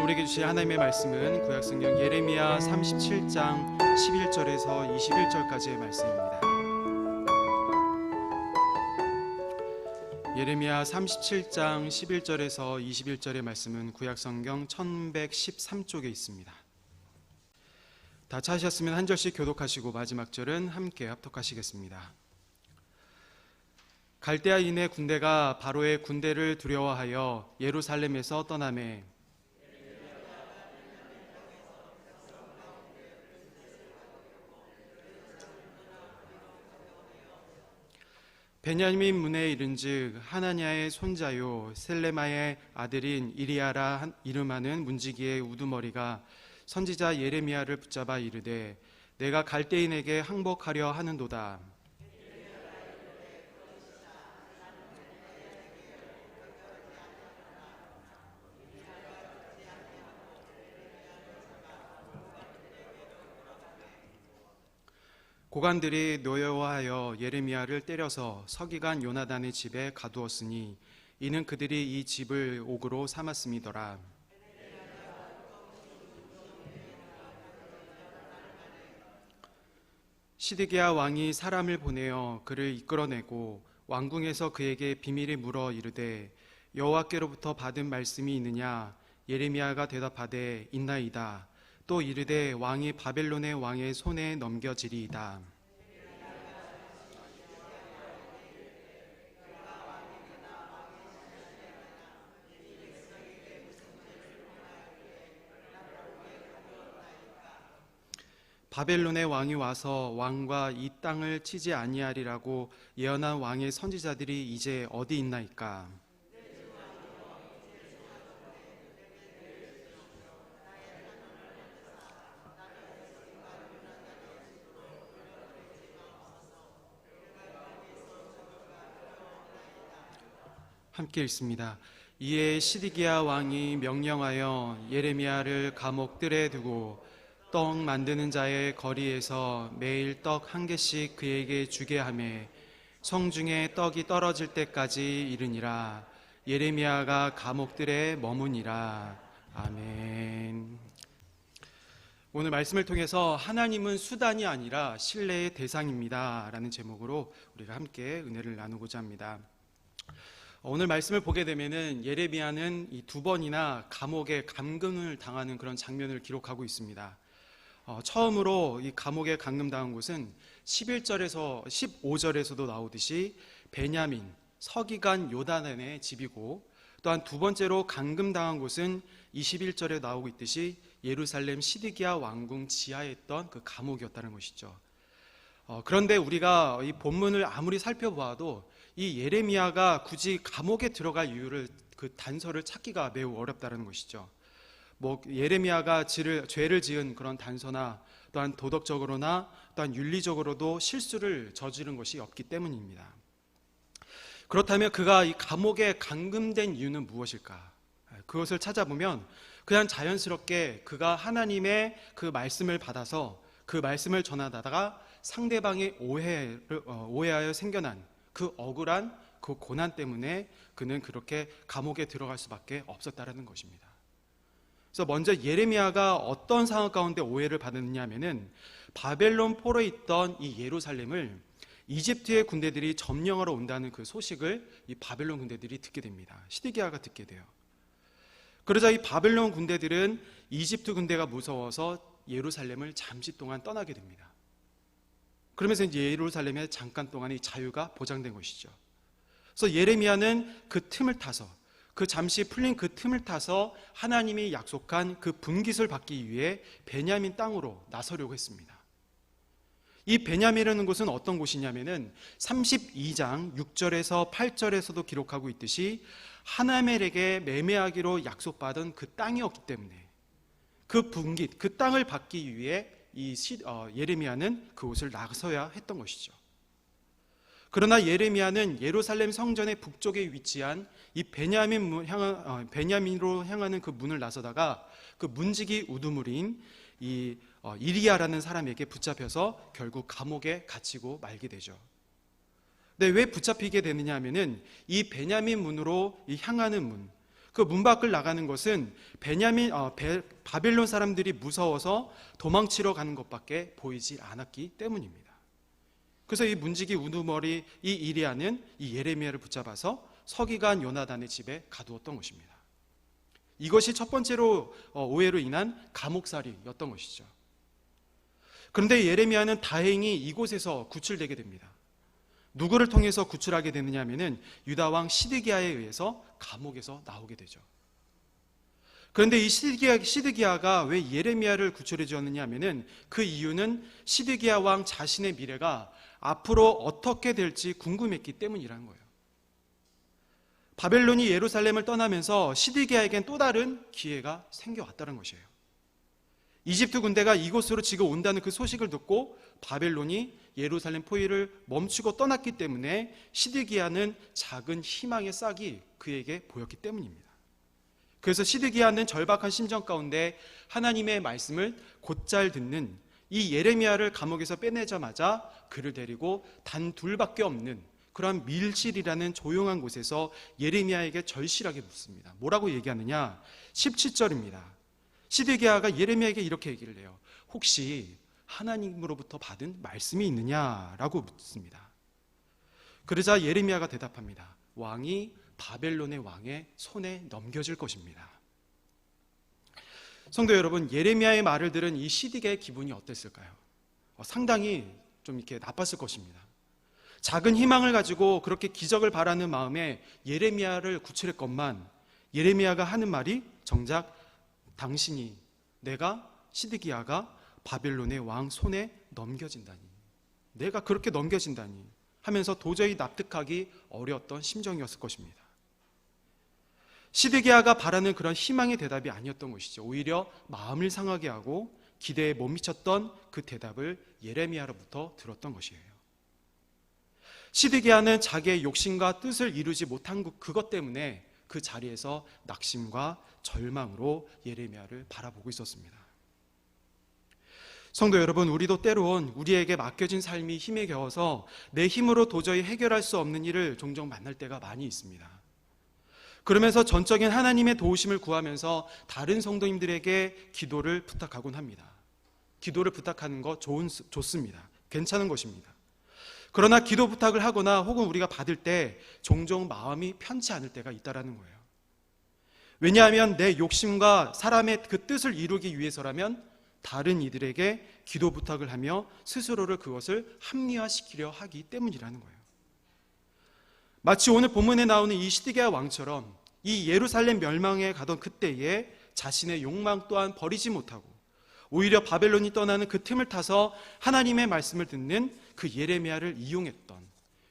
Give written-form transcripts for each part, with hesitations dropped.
우리에게 주신 하나님의 말씀은 구약성경 예레미야 37장 11절에서 21절까지의 말씀입니다. 예레미야 37장 11절에서 21절의 말씀은 구약성경 1113쪽에 있습니다. 다 찾으셨으면 한 절씩 교독하시고 마지막 절은 함께 합독하시겠습니다. 갈대아인의 군대가 바로의 군대를 두려워하여 예루살렘에서 떠나매 베냐민 문에 이른즉 하나냐의 손자요 셀레마의 아들인 이리야라 이름하는 문지기의 우두머리가 선지자 예레미야를 붙잡아 이르되 내가 갈대인에게 항복하려 하는도다. 고관들이 노여워하여 예레미야를 때려서 서기관 요나단의 집에 가두었으니 이는 그들이 이 집을 옥으로 삼았음이더라. 시드기야 왕이 사람을 보내어 그를 이끌어내고 왕궁에서 그에게 비밀에 물어 이르되 여호와께로부터 받은 말씀이 있느냐? 예레미야가 대답하되 있나이다. 또 이르되 왕이 바벨론의 왕의 손에 넘겨지리이다. 바벨론의 왕이 와서 왕과 이 땅을 치지 아니하리라고 예언한 왕의 선지자들이 이제 어디 있나이까? 함께 읽습니다. 이에 시드기야 왕이 명령하여 예레미야를 감옥들에 두고 떡 만드는 자의 거리에서 매일 떡 한 개씩 그에게 주게 하매 성중에 떡이 떨어질 때까지 이르니라. 예레미야가 감옥들에 머무니라. 아멘. 오늘 말씀을 통해서 하나님은 수단이 아니라 신뢰의 대상입니다 라는 제목으로 우리가 함께 은혜를 나누고자 합니다. 오늘 말씀을 보게 되면은 예레미야는 이 두 번이나 감옥에 감금을 당하는 그런 장면을 기록하고 있습니다. 처음으로 이 감옥에 감금당한 곳은 11절에서 15절에서도 나오듯이 베냐민 서기관 요나단의 집이고, 또한 두 번째로 감금당한 곳은 21절에 나오고 있듯이 예루살렘 시드기야 왕궁 지하에 있던 그 감옥이었다는 것이죠. 그런데 우리가 이 본문을 아무리 살펴보아도 이 예레미야가 굳이 감옥에 들어갈 이유를, 그 단서를 찾기가 매우 어렵다는 것이죠. 예레미야가 죄를 지은 그런 단서나 또한 도덕적으로나 또한 윤리적으로도 실수를 저지른 것이 없기 때문입니다. 그렇다면 그가 이 감옥에 감금된 이유는 무엇일까? 그것을 찾아보면 그냥 자연스럽게 그가 하나님의 그 말씀을 받아서 그 말씀을 전하다가 상대방의 오해하여 생겨난 그 억울한 그 고난 때문에 그는 그렇게 감옥에 들어갈 수밖에 없었다는 것입니다. 그래서 먼저 예레미야가 어떤 상황 가운데 오해를 받았느냐 하면은 바벨론 포로에 있던 이 예루살렘을 이집트의 군대들이 점령하러 온다는 그 소식을 이 바벨론 군대들이 듣게 됩니다. 시드기야가 듣게 돼요. 그러자 이 바벨론 군대들은 이집트 군대가 무서워서 예루살렘을 잠시 동안 떠나게 됩니다. 그러면서 이제 예루살렘에 잠깐 동안의 자유가 보장된 것이죠. 그래서 예레미야는 그 틈을 타서, 그 잠시 풀린 그 틈을 타서 하나님이 약속한 그 분깃을 받기 위해 베냐민 땅으로 나서려고 했습니다. 이 베냐민이라는 곳은 어떤 곳이냐면은 32장 6절에서 8절에서도 기록하고 있듯이 하나멜에게 매매하기로 약속받은 그 땅이었기 때문에 그 분깃, 그 땅을 받기 위해 예레미야는 그곳을 나서야 했던 것이죠. 그러나 예레미야는 예루살렘 성전의 북쪽에 위치한 이 베냐민으로 향하는 그 문을 나서다가 그 문지기 우두머리인 이 이리야라는 사람에게 붙잡혀서 결국 감옥에 갇히고 말게 되죠. 근데 왜 붙잡히게 되느냐 하면은 이 베냐민 문으로 향하는 문, 그 문 밖을 나가는 것은 바벨론 사람들이 무서워서 도망치러 가는 것밖에 보이지 않았기 때문입니다. 그래서 이 문지기 우두머리 이 이리야는 이 예레미야를 붙잡아서 서기관 요나단의 집에 가두었던 것입니다. 이것이 첫 번째로 오해로 인한 감옥살이였던 것이죠. 그런데 예레미야는 다행히 이곳에서 구출되게 됩니다. 누구를 통해서 구출하게 되느냐 하면은 유다 왕 시드기야에 의해서 감옥에서 나오게 되죠. 그런데 이 시드기야가 왜 예레미야를 구출해 주었느냐 하면은 그 이유는 시드기야 왕 자신의 미래가 앞으로 어떻게 될지 궁금했기 때문이라는 거예요. 바벨론이 예루살렘을 떠나면서 시드기야에겐 또 다른 기회가 생겨왔다는 것이에요. 이집트 군대가 이곳으로 지금 온다는 그 소식을 듣고 바벨론이 예루살렘 포위를 멈추고 떠났기 때문에 시드기야는 작은 희망의 싹이 그에게 보였기 때문입니다. 그래서 시드기야는 절박한 심정 가운데 하나님의 말씀을 곧잘 듣는 이 예레미야를 감옥에서 빼내자마자 그를 데리고 단 둘밖에 없는 그러한 밀실이라는 조용한 곳에서 예레미야에게 절실하게 묻습니다. 뭐라고 얘기하느냐? 17절입니다. 시드기야가 예레미야에게 이렇게 얘기를 해요. 혹시 하나님으로부터 받은 말씀이 있느냐라고 묻습니다. 그러자 예레미야가 대답합니다. 왕이 바벨론의 왕의 손에 넘겨질 것입니다. 성도 여러분, 예레미야의 말을 들은 이 시드기야의 기분이 어땠을까요? 상당히 좀 이렇게 나빴을 것입니다. 작은 희망을 가지고 그렇게 기적을 바라는 마음에 예레미야를 구출했건만 예레미야가 하는 말이 정작 당신이 내가 시드기야가 바벨론의 왕 손에 넘겨진다니, 내가 그렇게 넘겨진다니 하면서 도저히 납득하기 어려웠던 심정이었을 것입니다. 시드기야가 바라는 그런 희망의 대답이 아니었던 것이죠. 오히려 마음을 상하게 하고 기대에 못 미쳤던 그 대답을 예레미야로부터 들었던 것이에요. 시드기야는 자기의 욕심과 뜻을 이루지 못한 그것 때문에 그 자리에서 낙심과 절망으로 예레미야를 바라보고 있었습니다. 성도 여러분, 우리도 때론 우리에게 맡겨진 삶이 힘에 겨워서 내 힘으로 도저히 해결할 수 없는 일을 종종 만날 때가 많이 있습니다. 그러면서 전적인 하나님의 도우심을 구하면서 다른 성도님들에게 기도를 부탁하곤 합니다. 기도를 부탁하는 거 좋습니다. 괜찮은 것입니다. 그러나 기도 부탁을 하거나 혹은 우리가 받을 때 종종 마음이 편치 않을 때가 있다라는 거예요. 왜냐하면 내 욕심과 사람의 그 뜻을 이루기 위해서라면 다른 이들에게 기도 부탁을 하며 스스로를 그것을 합리화시키려 하기 때문이라는 거예요. 마치 오늘 본문에 나오는 이 시드기야 왕처럼 이 예루살렘 멸망에 가던 그때에 자신의 욕망 또한 버리지 못하고 오히려 바벨론이 떠나는 그 틈을 타서 하나님의 말씀을 듣는 그 예레미야를 이용했던,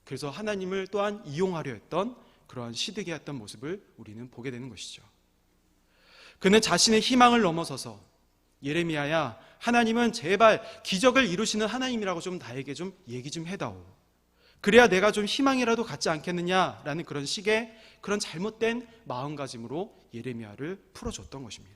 그래서 하나님을 또한 이용하려 했던 그러한 시드기야였던 모습을 우리는 보게 되는 것이죠. 그는 자신의 희망을 넘어서서 예레미야야, 하나님은 제발 기적을 이루시는 하나님이라고 좀 나에게 좀 얘기 좀 해다오. 그래야 내가 좀 희망이라도 갖지 않겠느냐라는 그런 식의 그런 잘못된 마음가짐으로 예레미야를 풀어줬던 것입니다.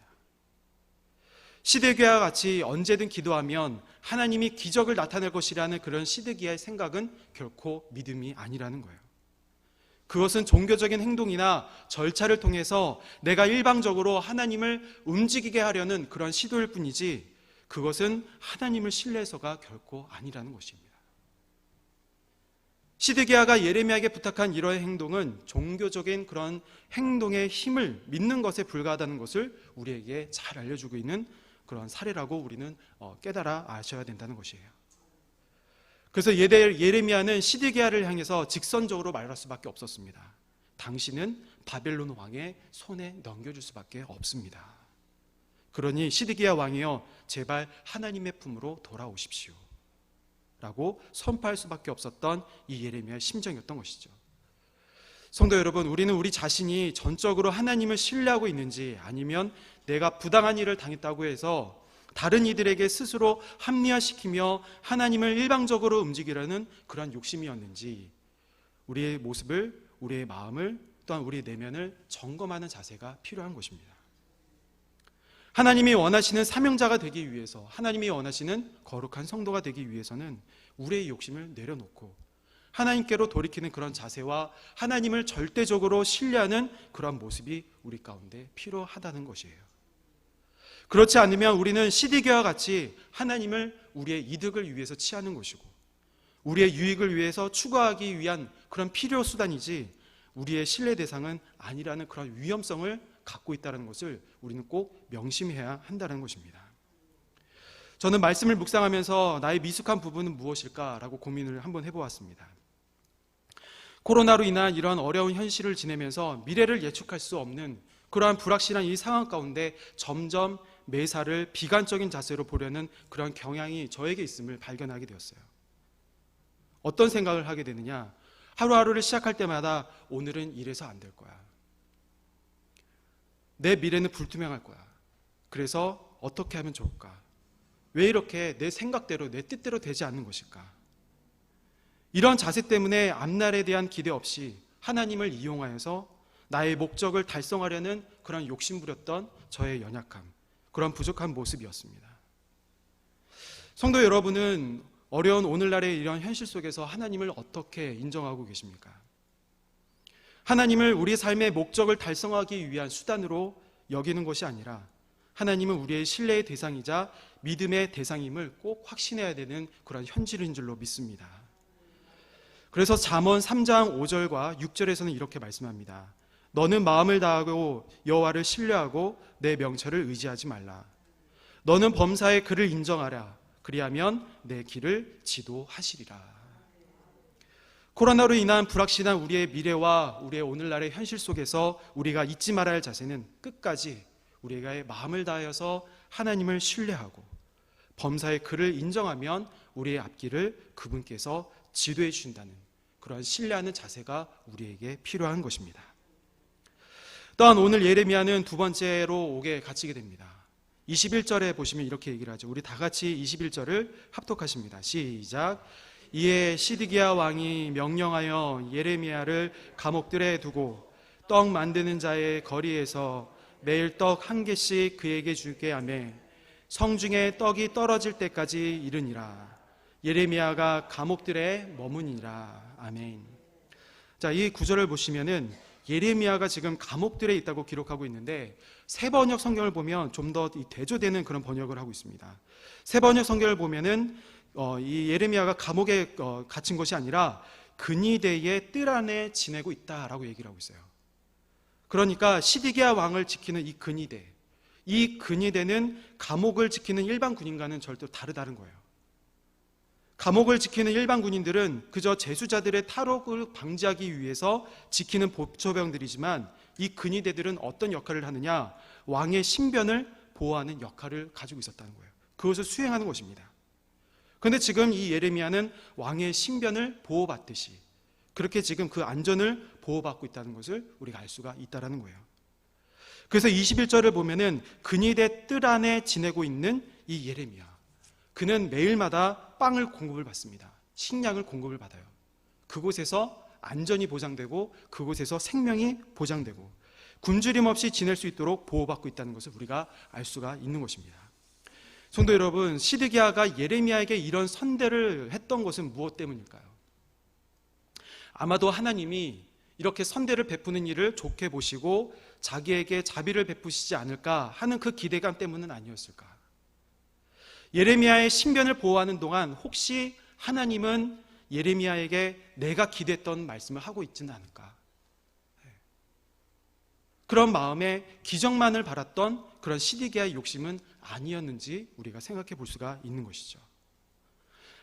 시드기야와 같이 언제든 기도하면 하나님이 기적을 나타낼 것이라는 그런 시드기야의 생각은 결코 믿음이 아니라는 거예요. 그것은 종교적인 행동이나 절차를 통해서 내가 일방적으로 하나님을 움직이게 하려는 그런 시도일 뿐이지 그것은 하나님을 신뢰해서가 결코 아니라는 것입니다. 시드기야가 예레미야에게 부탁한 이러한 행동은 종교적인 그런 행동의 힘을 믿는 것에 불과하다는 것을 우리에게 잘 알려주고 있는 그런 사례라고 우리는 깨달아 아셔야 된다는 것이에요. 그래서 예레미야는 시드기야를 향해서 직선적으로 말할 수밖에 없었습니다. 당신은 바벨론 왕의 손에 넘겨줄 수밖에 없습니다. 그러니 시드기야 왕이여, 제발 하나님의 품으로 돌아오십시오 라고 선포할 수밖에 없었던 이 예레미야의 심정이었던 것이죠. 성도 여러분, 우리는 우리 자신이 전적으로 하나님을 신뢰하고 있는지, 아니면 내가 부당한 일을 당했다고 해서 다른 이들에게 스스로 합리화시키며 하나님을 일방적으로 움직이려는 그런 욕심이었는지, 우리의 모습을, 우리의 마음을, 또한 우리의 내면을 점검하는 자세가 필요한 것입니다. 하나님이 원하시는 사명자가 되기 위해서, 하나님이 원하시는 거룩한 성도가 되기 위해서는 우리의 욕심을 내려놓고 하나님께로 돌이키는 그런 자세와 하나님을 절대적으로 신뢰하는 그런 모습이 우리 가운데 필요하다는 것이에요. 그렇지 않으면 우리는 시디게와 같이 하나님을 우리의 이득을 위해서 취하는 것이고 우리의 유익을 위해서 추구하기 위한 그런 필요 수단이지 우리의 신뢰 대상은 아니라는 그런 위험성을 갖고 있다는 것을 우리는 꼭 명심해야 한다는 것입니다. 저는 말씀을 묵상하면서 나의 미숙한 부분은 무엇일까라고 고민을 한번 해보았습니다. 코로나로 인한 이런 어려운 현실을 지내면서 미래를 예측할 수 없는 그러한 불확실한 이 상황 가운데 점점 매사를 비관적인 자세로 보려는 그런 경향이 저에게 있음을 발견하게 되었어요. 어떤 생각을 하게 되느냐? 하루하루를 시작할 때마다 오늘은 이래서 안 될 거야. 내 미래는 불투명할 거야. 그래서 어떻게 하면 좋을까? 왜 이렇게 내 생각대로 내 뜻대로 되지 않는 것일까? 이런 자세 때문에 앞날에 대한 기대 없이 하나님을 이용하여서 나의 목적을 달성하려는 그런 욕심부렸던 저의 연약함, 그런 부족한 모습이었습니다. 성도 여러분은 어려운 오늘날의 이런 현실 속에서 하나님을 어떻게 인정하고 계십니까? 하나님을 우리 삶의 목적을 달성하기 위한 수단으로 여기는 것이 아니라 하나님은 우리의 신뢰의 대상이자 믿음의 대상임을 꼭 확신해야 되는 그런 현실인 줄로 믿습니다. 그래서 잠언 3장 5절과 6절에서는 이렇게 말씀합니다. 너는 마음을 다하고 여호와를 신뢰하고 내 명철을 의지하지 말라. 너는 범사의 그를 인정하라. 그리하면 내 길을 지도하시리라. 코로나로 인한 불확실한 우리의 미래와 우리의 오늘날의 현실 속에서 우리가 잊지 말아야 할 자세는 끝까지 우리가 마음을 다하여서 하나님을 신뢰하고 범사의 그를 인정하면 우리의 앞길을 그분께서 지도해 주신다는 그런 신뢰하는 자세가 우리에게 필요한 것입니다. 또한 오늘 예레미야는 두 번째로 옥에 갇히게 됩니다. 21절에 보시면 이렇게 얘기를 하죠. 우리 다 같이 21절을 합독하십니다. 시작. 이에 시드기야 왕이 명령하여 예레미야를 감옥들에 두고 떡 만드는 자의 거리에서 매일 떡 한 개씩 그에게 주게 하매 성중에 떡이 떨어질 때까지 이르니라. 예레미야가 감옥들에 머무니라. 아멘. 자, 이 구절을 보시면은 예레미야가 지금 감옥들에 있다고 기록하고 있는데 새 번역 성경을 보면 좀 더 대조되는 그런 번역을 하고 있습니다. 새 번역 성경을 보면은 이 예레미야가 감옥에 갇힌 것이 아니라 근위대의 뜰 안에 지내고 있다라고 얘기를 하고 있어요. 그러니까 시드기야 왕을 지키는 이 근위대, 이 근위대는 감옥을 지키는 일반 군인과는 절대로 다르다는 거예요. 감옥을 지키는 일반 군인들은 그저 죄수자들의 탈옥을 방지하기 위해서 지키는 보초병들이지만 이 근위대들은 어떤 역할을 하느냐? 왕의 신변을 보호하는 역할을 가지고 있었다는 거예요. 그것을 수행하는 것입니다. 그런데 지금 이 예레미야는 왕의 신변을 보호받듯이 그렇게 지금 그 안전을 보호받고 있다는 것을 우리가 알 수가 있다는 거예요. 그래서 21절을 보면은 근위대 뜰 안에 지내고 있는 이 예레미야, 그는 매일마다 빵을 공급을 받습니다. 식량을 공급을 받아요. 그곳에서 안전이 보장되고 그곳에서 생명이 보장되고 굶주림 없이 지낼 수 있도록 보호받고 있다는 것을 우리가 알 수가 있는 것입니다. 성도 여러분, 시드기야가 예레미야에게 이런 선대를 했던 것은 무엇 때문일까요? 아마도 하나님이 이렇게 선대를 베푸는 일을 좋게 보시고 자기에게 자비를 베푸시지 않을까 하는 그 기대감 때문은 아니었을까? 예레미야의 신변을 보호하는 동안 혹시 하나님은 예레미야에게 내가 기대했던 말씀을 하고 있지는 않을까? 그런 마음에 기적만을 바랐던 그런 시드기야의 욕심은 아니었는지 우리가 생각해 볼 수가 있는 것이죠.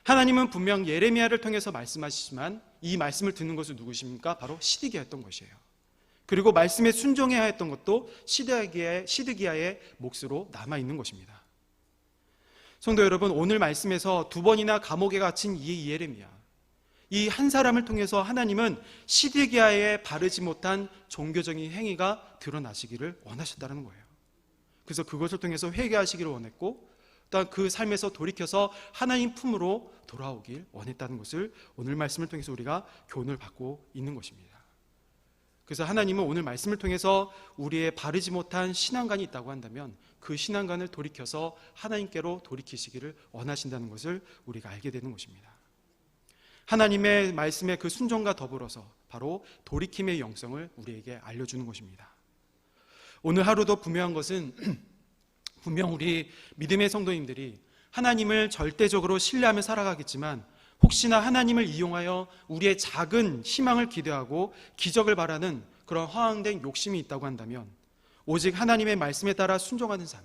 하나님은 분명 예레미야를 통해서 말씀하시지만 이 말씀을 듣는 것은 누구십니까? 바로 시드기야였던 것이에요. 그리고 말씀에 순종해야 했던 것도 시드기야의 몫으로 남아있는 것입니다. 성도 여러분, 오늘 말씀에서 두 번이나 감옥에 갇힌 이 예레미야, 이 한 사람을 통해서 하나님은 시드기야의 바르지 못한 종교적인 행위가 드러나시기를 원하셨다는 거예요. 그래서 그것을 통해서 회개하시기를 원했고 또한 그 삶에서 돌이켜서 하나님 품으로 돌아오길 원했다는 것을 오늘 말씀을 통해서 우리가 교훈을 받고 있는 것입니다. 그래서 하나님은 오늘 말씀을 통해서 우리의 바르지 못한 신앙관이 있다고 한다면 그 신앙관을 돌이켜서 하나님께로 돌이키시기를 원하신다는 것을 우리가 알게 되는 것입니다. 하나님의 말씀의 그 순종과 더불어서 바로 돌이킴의 영성을 우리에게 알려주는 것입니다. 오늘 하루도 분명한 것은 분명 우리 믿음의 성도님들이 하나님을 절대적으로 신뢰하며 살아가겠지만 혹시나 하나님을 이용하여 우리의 작은 희망을 기대하고 기적을 바라는 그런 허황된 욕심이 있다고 한다면 오직 하나님의 말씀에 따라 순종하는 삶,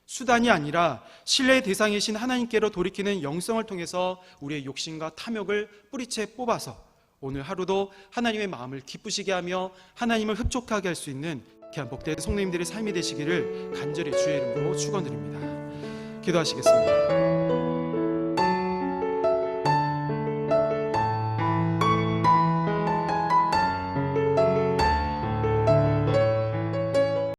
수단이 아니라 신뢰의 대상이신 하나님께로 돌이키는 영성을 통해서 우리의 욕심과 탐욕을 뿌리채 뽑아서 오늘 하루도 하나님의 마음을 기쁘시게 하며 하나님을 흡족하게 할 수 있는 귀한 복된 성도님들의 삶이 되시기를 간절히 주의 이름으로 축원드립니다. 기도하시겠습니다.